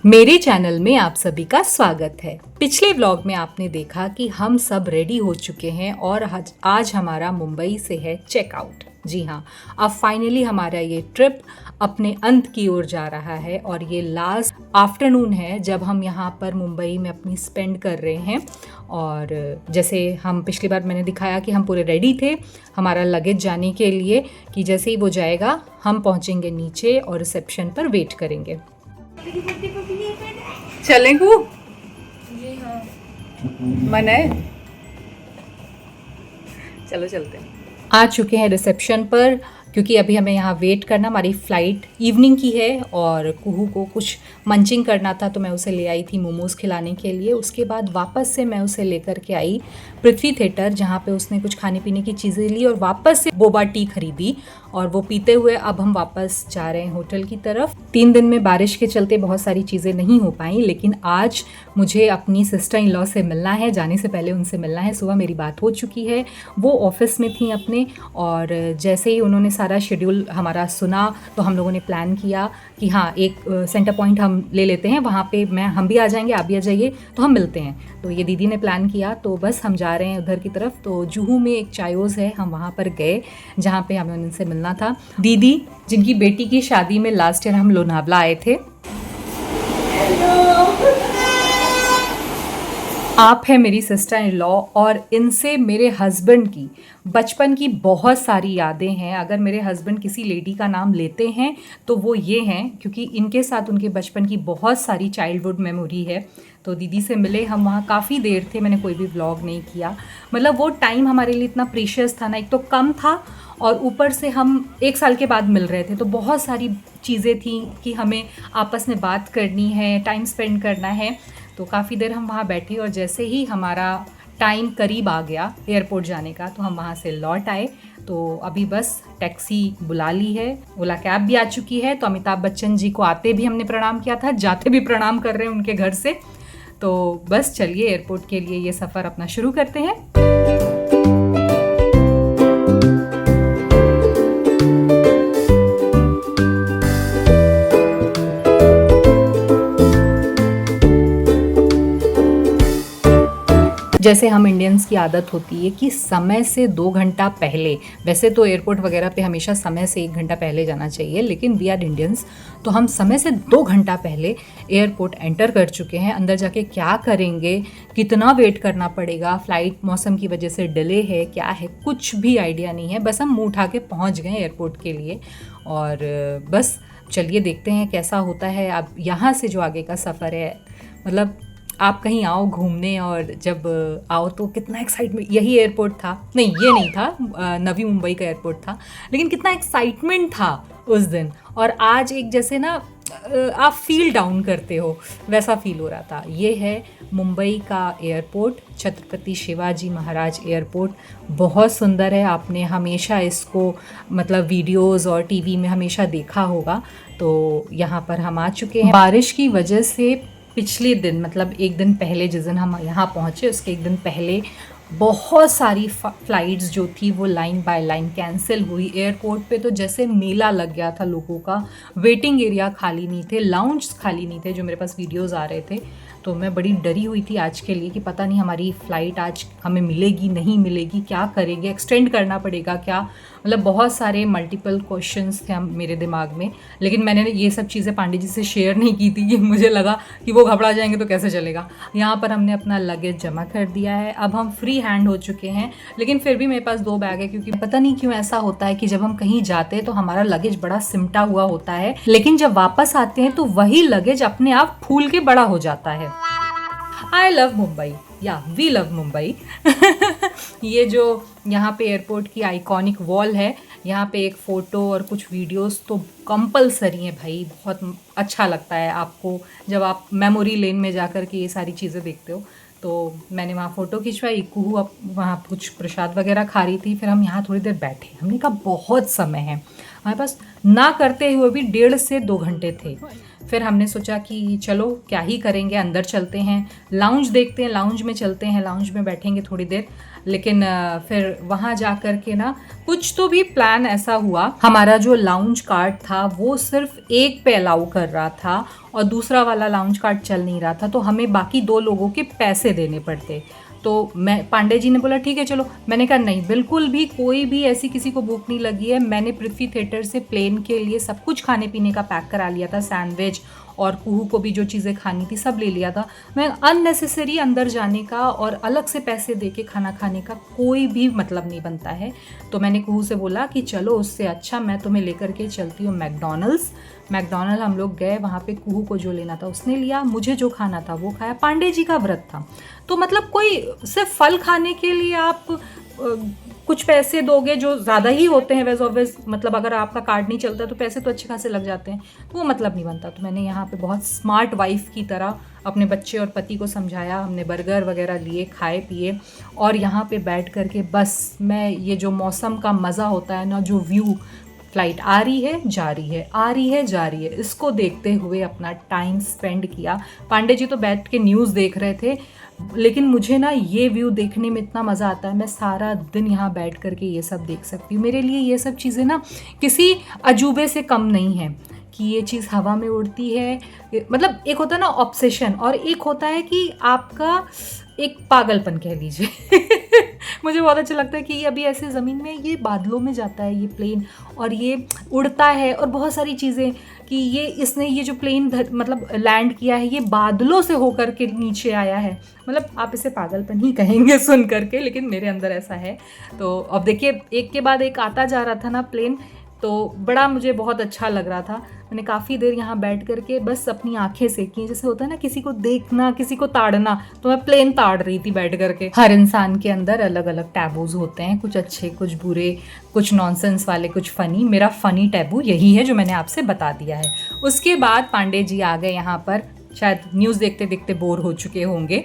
मेरे चैनल में आप सभी का स्वागत है। पिछले व्लॉग में आपने देखा कि हम सब रेडी हो चुके हैं और आज हमारा मुंबई से है चेकआउट। जी हाँ, अब फाइनली हमारा ये ट्रिप अपने अंत की ओर जा रहा है और ये लास्ट आफ्टरनून है जब हम यहाँ पर मुंबई में अपनी स्पेंड कर रहे हैं। और जैसे हम पिछली बार मैंने दिखाया कि हम पूरे रेडी थे हमारा लगेज जाने के लिए, कि जैसे ही वो जाएगा हम पहुँचेंगे नीचे और रिसेप्शन पर वेट करेंगे। चलें को मन है, चलो चलते हैं। आ चुके हैं रिसेप्शन पर क्योंकि अभी हमें यहाँ वेट करना, हमारी फ़्लाइट इवनिंग की है और कुहू को कुछ मंचिंग करना था तो मैं उसे ले आई थी मोमोज़ खिलाने के लिए। उसके बाद वापस से मैं उसे लेकर के आई पृथ्वी थिएटर, जहाँ पे उसने कुछ खाने पीने की चीज़ें ली और वापस से बोबा टी खरीदी और वो पीते हुए अब हम वापस जा रहे हैं होटल की तरफ। 3 दिन में बारिश के चलते बहुत सारी चीज़ें नहीं हो पाई, लेकिन आज मुझे अपनी सिस्टर इन लॉ से मिलना है, जाने से पहले उनसे मिलना है। सुबह मेरी बात हो चुकी है, वो ऑफिस में थी अपने, और जैसे ही उन्होंने सारा शेड्यूल हमारा सुना तो हम लोगों ने प्लान किया कि हाँ एक सेंटर पॉइंट हम ले लेते हैं, वहाँ पे हम भी आ जाएंगे, आप भी आ जाइए तो हम मिलते हैं। तो ये दीदी ने प्लान किया तो बस हम जा रहे हैं उधर की तरफ। तो जुहू में एक चायोज़ है, हम वहाँ पर गए जहाँ पे हमें उनसे मिलना था। दीदी जिनकी बेटी की शादी में लास्ट ईयर हम लोनावला आए थे। आप है मेरी सिस्टर इन लॉ और इनसे मेरे हस्बैंड की बचपन की बहुत सारी यादें हैं। अगर मेरे हस्बैंड किसी लेडी का नाम लेते हैं तो वो ये हैं, क्योंकि इनके साथ उनके बचपन की बहुत सारी चाइल्डहुड मेमोरी है। तो दीदी से मिले हम, वहाँ काफ़ी देर थे, मैंने कोई भी व्लॉग नहीं किया। मतलब वो टाइम हमारे लिए इतना प्रीशियस था ना, एक तो कम था और ऊपर से हम 1 साल के बाद मिल रहे थे, तो बहुत सारी चीज़ें थी कि हमें आपस में बात करनी है, टाइम स्पेंड करना है। तो काफ़ी देर हम वहाँ बैठे और जैसे ही हमारा टाइम करीब आ गया एयरपोर्ट जाने का तो हम वहाँ से लौट आए। तो अभी बस टैक्सी बुला ली है, ओला कैब भी आ चुकी है। तो अमिताभ बच्चन जी को आते भी हमने प्रणाम किया था, जाते भी प्रणाम कर रहे हैं उनके घर से। तो बस चलिए एयरपोर्ट के लिए ये सफ़र अपना शुरू करते हैं। जैसे हम इंडियंस की आदत होती है कि समय से 2 घंटा पहले, वैसे तो एयरपोर्ट वगैरह पे हमेशा समय से 1 घंटा पहले जाना चाहिए, लेकिन वी आर इंडियंस तो हम समय से 2 घंटा पहले एयरपोर्ट एंटर कर चुके हैं। अंदर जाके क्या करेंगे, कितना वेट करना पड़ेगा, फ़्लाइट मौसम की वजह से डिले है क्या है, कुछ भी आइडिया नहीं है। बस हम मुँह उठा के पहुँच गए एयरपोर्ट के लिए और बस चलिए देखते हैं कैसा होता है। अब यहाँ से जो आगे का सफ़र है, मतलब आप कहीं आओ घूमने और जब आओ तो कितना एक्साइटमेंट, यही एयरपोर्ट था, नहीं ये नहीं था, नवी मुंबई का एयरपोर्ट था, लेकिन कितना एक्साइटमेंट था उस दिन। और आज एक जैसे ना आप फील डाउन करते हो वैसा फील हो रहा था। ये है मुंबई का एयरपोर्ट, छत्रपति शिवाजी महाराज एयरपोर्ट। बहुत सुंदर है, आपने हमेशा इसको मतलब वीडियोस और टीवी में हमेशा देखा होगा। तो यहाँ पर हम आ चुके हैं। बारिश की वजह से पिछले दिन, मतलब एक दिन पहले जिस दिन हम यहाँ पहुँचे उसके एक दिन पहले बहुत सारी फ़्लाइट्स जो थी वो लाइन बाय लाइन कैंसिल हुई। एयरपोर्ट पे तो जैसे मेला लग गया था लोगों का, वेटिंग एरिया खाली नहीं थे, लाउंज खाली नहीं थे, जो मेरे पास वीडियोस आ रहे थे। तो मैं बड़ी डरी हुई थी आज के लिए कि पता नहीं हमारी फ़्लाइट आज हमें मिलेगी नहीं मिलेगी, क्या करेंगे, एक्सटेंड करना पड़ेगा क्या, मतलब बहुत सारे मल्टीपल क्वेश्चंस थे मेरे दिमाग में। लेकिन मैंने ये सब चीज़ें पांडे जी से शेयर नहीं की थी कि मुझे लगा कि वो घबरा जाएंगे तो कैसे चलेगा। यहाँ पर हमने अपना लगेज जमा कर दिया है, अब हम फ्री हैंड हो चुके हैं। लेकिन फिर भी मेरे पास 2 बैग है, क्योंकि पता नहीं क्यों ऐसा होता है कि जब हम कहीं जाते हैं तो हमारा लगेज बड़ा सिमटा हुआ होता है, लेकिन जब वापस आते हैं तो वही लगेज अपने आप फूल के बड़ा हो जाता है। आई लव मुंबई, या वी लव मुंबई। ये जो यहाँ पे एयरपोर्ट की आइकॉनिक वॉल है, यहाँ पे एक फ़ोटो और कुछ वीडियोस तो कंपलसरी हैं भाई। बहुत अच्छा लगता है आपको जब आप मेमोरी लेन में जाकर के ये सारी चीज़ें देखते हो। तो मैंने वहाँ फ़ोटो खिंचवाई, कुहू अब वहाँ कुछ प्रसाद वगैरह खा रही थी, फिर हम यहाँ थोड़ी देर बैठे। हमने कहा बहुत समय है हमारे पास, ना करते हुए भी 1.5 से 2 घंटे थे। फिर हमने सोचा कि चलो क्या ही करेंगे, अंदर चलते हैं, लाउंज देखते हैं, लाउंज में चलते हैं, लाउंज में बैठेंगे थोड़ी देर। लेकिन फिर वहाँ जा कर के ना कुछ तो भी प्लान ऐसा हुआ, हमारा जो लाउंज कार्ट था वो सिर्फ एक पे अलाउ कर रहा था और दूसरा वाला लाउंज कार्ट चल नहीं रहा था, तो हमें बाकी 2 लोगों के पैसे देने पड़ते। तो मैं पांडे जी ने बोला ठीक है चलो, मैंने कहा नहीं, बिल्कुल भी कोई भी ऐसी किसी को भूख नहीं लगी है। मैंने पृथ्वी थिएटर से प्लेन के लिए सब कुछ खाने पीने का पैक करा लिया था, सैंडविच और कुहू को भी जो चीज़ें खानी थी सब ले लिया था। मैं अननेसेसरी अंदर जाने का और अलग से पैसे दे के खाना खाने का कोई भी मतलब नहीं बनता है। तो मैंने कुहू से बोला कि चलो उससे अच्छा मैं तुम्हें लेकर के चलती हूँ मैकडॉनल्ड हम लोग गए, वहाँ पे कुहू को जो लेना था उसने लिया, मुझे जो खाना था वो खाया। पांडे जी का व्रत था, तो मतलब कोई सिर्फ फल खाने के लिए आप कुछ पैसे दोगे जो ज़्यादा ही होते हैं वैसे ऑब्वियस, मतलब अगर आपका कार्ड नहीं चलता तो पैसे तो अच्छे खासे लग जाते हैं, तो वो मतलब नहीं बनता। तो मैंने यहाँ पे बहुत स्मार्ट वाइफ की तरह अपने बच्चे और पति को समझाया, हमने बर्गर वगैरह लिए, खाए पिए और यहाँ पे बैठ कर के बस मैं ये जो मौसम का मज़ा होता है ना, जो व्यू, फ्लाइट आ रही है जा रही है, आ रही है जा रही है, इसको देखते हुए अपना टाइम स्पेंड किया। पांडे जी तो बैठ के न्यूज़ देख रहे थे, लेकिन मुझे ना ये व्यू देखने में इतना मज़ा आता है, मैं सारा दिन यहाँ बैठ कर के ये सब देख सकती हूँ। मेरे लिए ये सब चीज़ें ना किसी अजूबे से कम नहीं है कि ये चीज़ हवा में उड़ती है, मतलब एक होता है ना ऑब्सेशन, और एक होता है कि आपका एक पागलपन कह लीजिए। मुझे बहुत अच्छा लगता है कि अभी ऐसे ज़मीन में ये बादलों में जाता है ये प्लेन और ये उड़ता है और बहुत सारी चीज़ें कि ये इसने ये जो प्लेन मतलब लैंड किया है ये बादलों से होकर के नीचे आया है, मतलब आप इसे पागलपन ही कहेंगे सुन करके, लेकिन मेरे अंदर ऐसा है। तो अब देखिए एक के बाद एक आता जा रहा था ना प्लेन, तो बड़ा मुझे बहुत अच्छा लग रहा था। मैंने काफ़ी देर यहाँ बैठ कर के बस अपनी आंखें सेकी, जैसे होता है ना किसी को देखना किसी को ताड़ना, तो मैं प्लेन ताड़ रही थी बैठ कर के। हर इंसान के अंदर अलग अलग टैबूज होते हैं, कुछ अच्छे कुछ बुरे, कुछ नॉनसेंस वाले, कुछ फ़नी। मेरा फ़नी टैबू यही है जो मैंने आपसे बता दिया है। उसके बाद पांडे जी आ गए यहाँ पर, शायद न्यूज़ देखते देखते बोर हो चुके होंगे,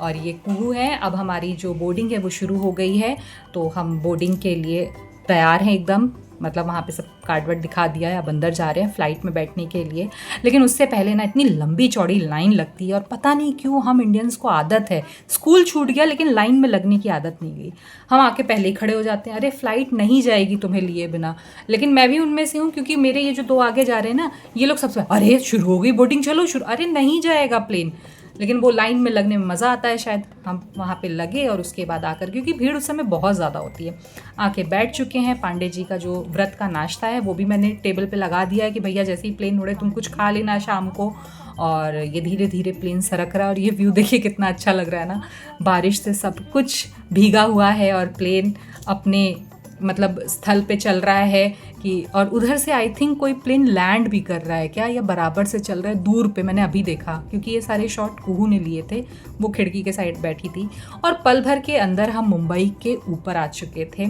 और ये कुहू है। अब हमारी जो बोर्डिंग है वो शुरू हो गई है, तो हम बोर्डिंग के लिए तैयार हैं एकदम, मतलब वहाँ पे सब कार्ड वर्ड दिखा दिया है, अब अंदर जा रहे हैं फ़्लाइट में बैठने के लिए। लेकिन उससे पहले ना इतनी लंबी चौड़ी लाइन लगती है, और पता नहीं क्यों हम इंडियंस को आदत है, स्कूल छूट गया लेकिन लाइन में लगने की आदत नहीं गई। हम आके पहले ही खड़े हो जाते हैं, अरे फ़्लाइट नहीं जाएगी तुम्हें लिए बिना। लेकिन मैं भी उनमें से हूँ, क्योंकि मेरे ये जो 2 आगे जा रहे हैं ना, ये लोग सबसे अरे शुरू हो गई बोर्डिंग, चलो शुरू, अरे नहीं जाएगा प्लेन। लेकिन वो लाइन में लगने में मज़ा आता है, शायद हम वहाँ पे लगे और उसके बाद आकर, क्योंकि भीड़ उस समय बहुत ज़्यादा होती है, आके बैठ चुके हैं। पांडे जी का जो व्रत का नाश्ता है वो भी मैंने टेबल पे लगा दिया है कि भैया जैसे ही प्लेन उड़े तुम कुछ खा लेना शाम को। और ये धीरे धीरे प्लेन सरक रहा है, और ये व्यू देखिए कितना अच्छा लग रहा है ना, बारिश से सब कुछ भीगा हुआ है और प्लेन अपने मतलब स्थल पे चल रहा है कि, और उधर से आई थिंक कोई प्लेन लैंड भी कर रहा है क्या, या बराबर से चल रहा है दूर पे, मैंने अभी देखा, क्योंकि ये सारे शॉट कुहू ने लिए थे, वो खिड़की के साइड बैठी थी। और पल भर के अंदर हम मुंबई के ऊपर आ चुके थे,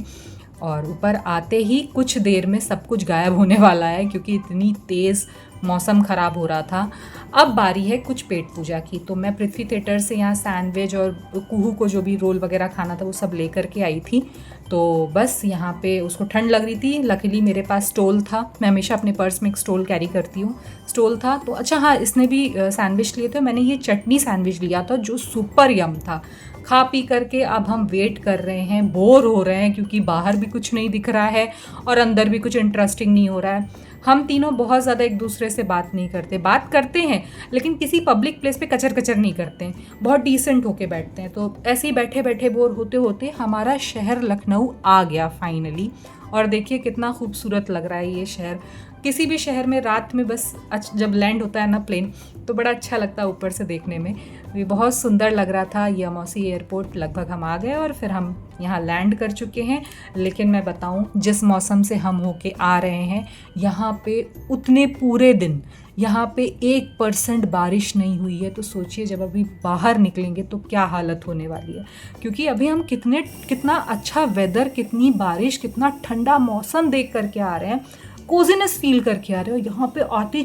और ऊपर आते ही कुछ देर में सब कुछ गायब होने वाला है, क्योंकि इतनी तेज़ मौसम ख़राब हो रहा था। अब बारी है कुछ पेट पूजा की, तो मैं पृथ्वी थिएटर से यहाँ सैंडविच और कुहू को जो भी रोल वगैरह खाना था वो सब ले करके आई थी। तो बस यहाँ पे उसको ठंड लग रही थी, लकीली मेरे पास स्टोल था, मैं हमेशा अपने पर्स में एक स्टोल कैरी करती हूँ, स्टोल था। तो अच्छा हाँ, इसने भी सैंडविच लिए थे, मैंने ये चटनी सैंडविच लिया था जो सुपर यम था। खा पी करके अब हम वेट कर रहे हैं, बोर हो रहे हैं, क्योंकि बाहर भी कुछ नहीं दिख रहा है और अंदर भी कुछ इंटरेस्टिंग नहीं हो रहा है। हम तीनों बहुत ज़्यादा एक दूसरे से बात नहीं करते, बात करते हैं लेकिन किसी पब्लिक प्लेस पे कचर कचर नहीं करते हैं, बहुत डिसेंट होके बैठते हैं। तो ऐसे ही बैठे बैठे बोर होते होते हमारा शहर लखनऊ आ गया फाइनली, और देखिए कितना खूबसूरत लग रहा है ये शहर। किसी भी शहर में रात में बस जब लैंड होता है ना प्लेन, तो बड़ा अच्छा लगता है ऊपर से देखने में, ये बहुत सुंदर लग रहा था। ये अमौसी एयरपोर्ट लगभग हम आ गए और फिर हम यहाँ लैंड कर चुके हैं। लेकिन मैं बताऊँ, जिस मौसम से हम होके आ रहे हैं यहाँ पे उतने पूरे दिन यहाँ पे 1% बारिश नहीं हुई है, तो सोचिए जब अभी बाहर निकलेंगे तो क्या हालत होने वाली है। क्योंकि अभी हम कितना अच्छा वेदर, कितनी बारिश, कितना ठंडा मौसम देख करके आ रहे हैं, कोजीनेस फील करके आ रहे हो। यहाँ पे आते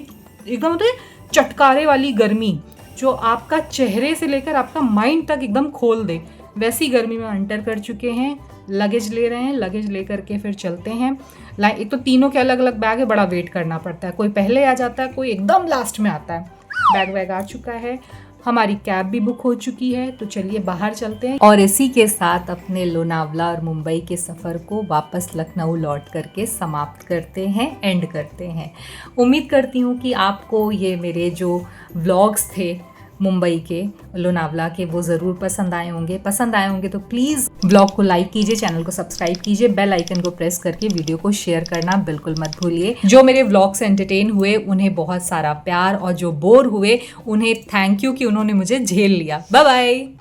एकदम होते चटकारे वाली गर्मी जो आपका चेहरे से लेकर आपका माइंड तक एकदम खोल दे, वैसी गर्मी में एंटर कर चुके हैं। लगेज ले रहे हैं, लगेज ले करके फिर चलते हैं। एक तो तीनों के अलग अलग बैग है, बड़ा वेट करना पड़ता है, कोई पहले आ जाता है, कोई एकदम लास्ट में आता है। बैग वैग आ चुका है, हमारी कैब भी बुक हो चुकी है, तो चलिए बाहर चलते हैं और इसी के साथ अपने लोनावला और मुंबई के सफ़र को वापस लखनऊ लौट करके समाप्त करते हैं, एंड करते हैं। उम्मीद करती हूँ कि आपको ये मेरे जो व्लॉग्स थे मुंबई के, लोनावला के, वो ज़रूर पसंद आए होंगे। पसंद आए होंगे तो प्लीज़ ब्लॉग को लाइक कीजिए, चैनल को सब्सक्राइब कीजिए, बेल आइकन को प्रेस करके वीडियो को शेयर करना बिल्कुल मत भूलिए। जो मेरे व्लॉग से एंटरटेन हुए उन्हें बहुत सारा प्यार, और जो बोर हुए उन्हें थैंक यू कि उन्होंने मुझे झेल लिया। Bye bye.